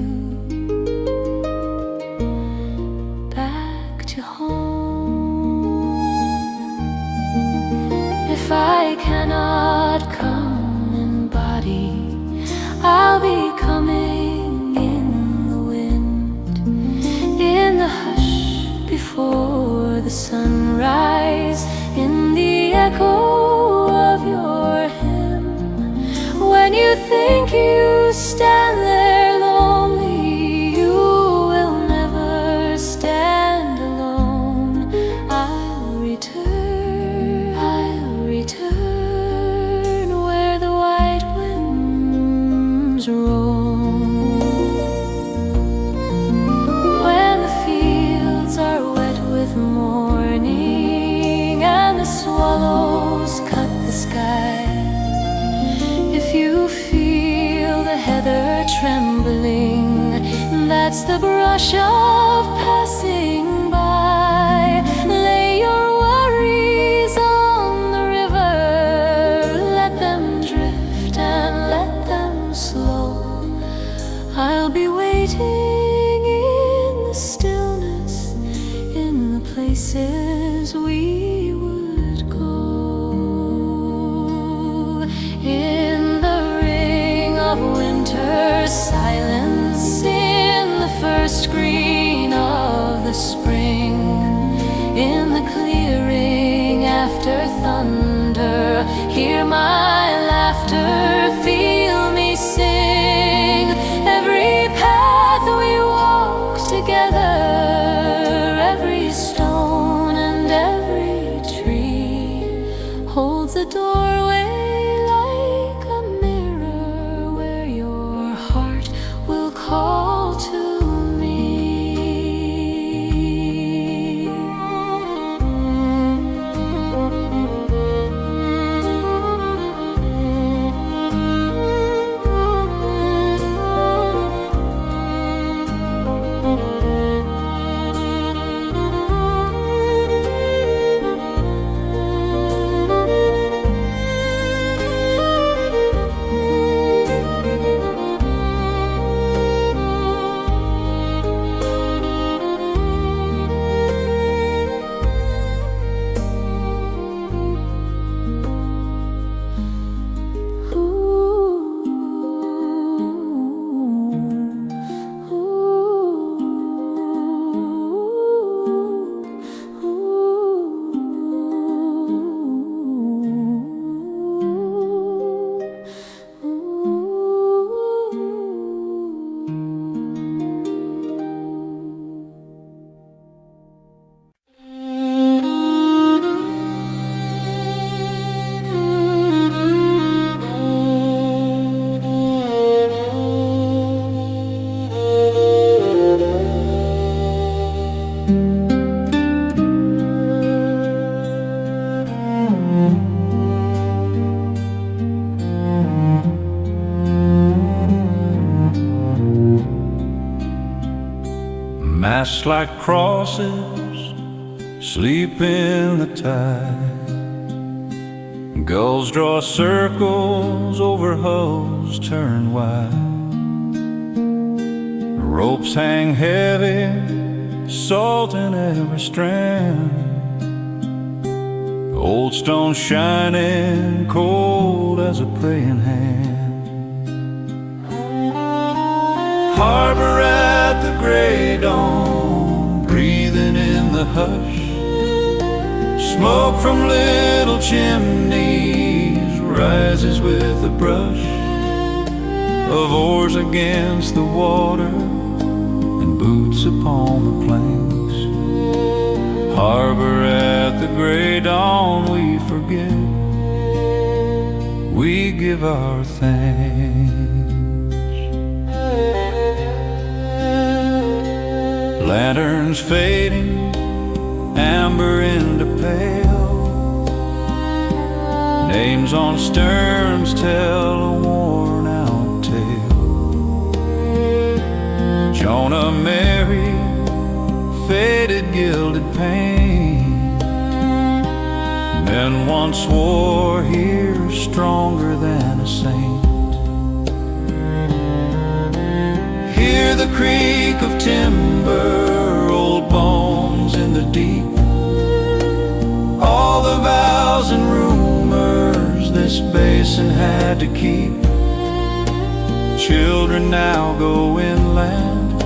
back to home. If I cannot come in body, I'll be coming in the wind, in the hush before the sunrise, in the echo of your hymn. When you think you stand there lonely, you will never stand alone. I'll return where the white winds roam. When the fields are wet with morning and the swallows cut the sky, if you feel the heather trembling, that's the brush of passing by. Lay your worries on the river, let them drift and let them slow. I'll be waiting in the stillness, in the places we would go. In winter silence, in the first green of the spring, in the clearing after thunder, hear my laughter, feel me sing. Every path we walk together, every stone and every tree holds a doorway call to me. masts like crosses sleep in the tide. Gulls draw circles over hulls turned wide. Ropes hang heavy, salt in every strand. Old stone shining cold as a praying hand. Harbor at the gray dawn, breathing in the hush. Smoke from little chimneys rises with the brush of oars against the water and boots upon the planks. Harbor at the gray dawn, we forget, we give our thanks. Lanterns fading, amber into pale. Names on sterns tell a worn out tale. Jonah, Mary, faded gilded pain. Men once swore here stronger than a saint. Hear the creak of timber, old bones in the deep. All the vows and rumors this basin had to keep. Children now go inland,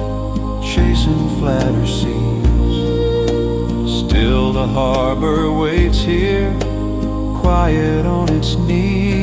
chasing flatter seas. Still the harbor waits here, quiet on its knees.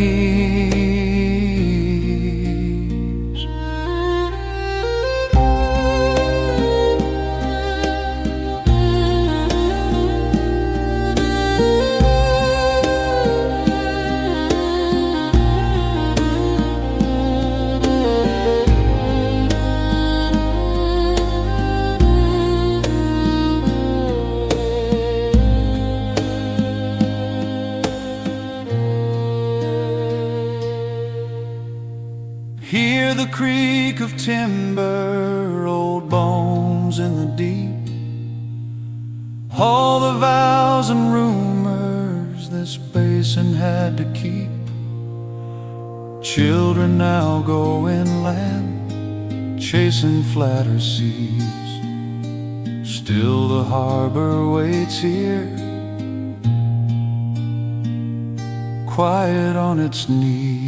Hear the creak of timber, old bones in the deep. All the vows and rumors this basin had to keep. Children now go inland, chasing flatter seas. Still the harbor waits here, quiet on its knees.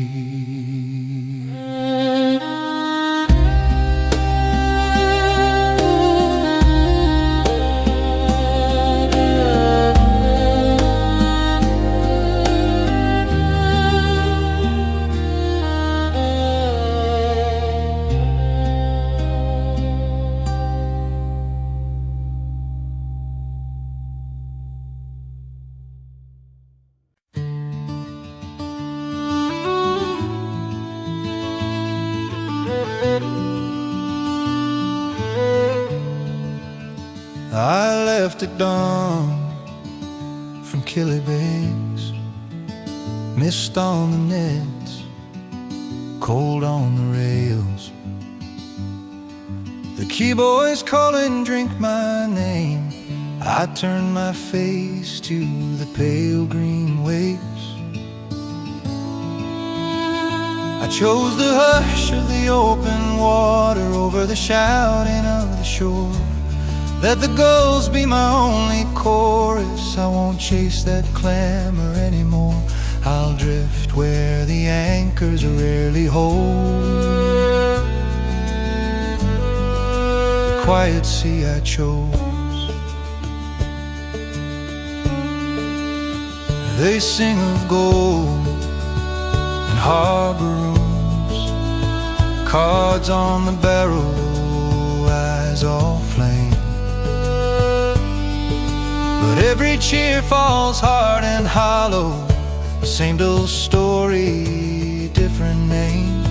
I left at dawn from Killybegs, mist on the nets, cold on the rails. The key boys call and drink my name. I turn my face to the pale green waves. I chose the hush of the open water over the shouting of the shore. Let the gulls be my only chorus. I won't chase that clamor anymore. I'll drift where the anchors rarely hold. The quiet sea I chose. They sing of gold and harbor rooms, cards on the barrel, eyes all flame. But every cheer falls hard and hollow. Same dull story, different name.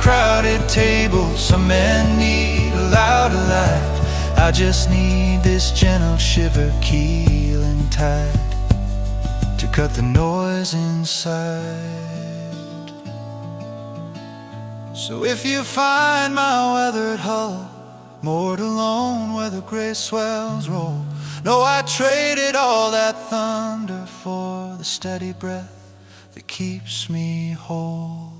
crowded table. Some men need a louder life. I just need this gentle shiver, keeling tide to cut the noise inside. So if you find my weathered hull moored alone where the gray swells roll, no, I traded all that thunder for the steady breath that keeps me whole.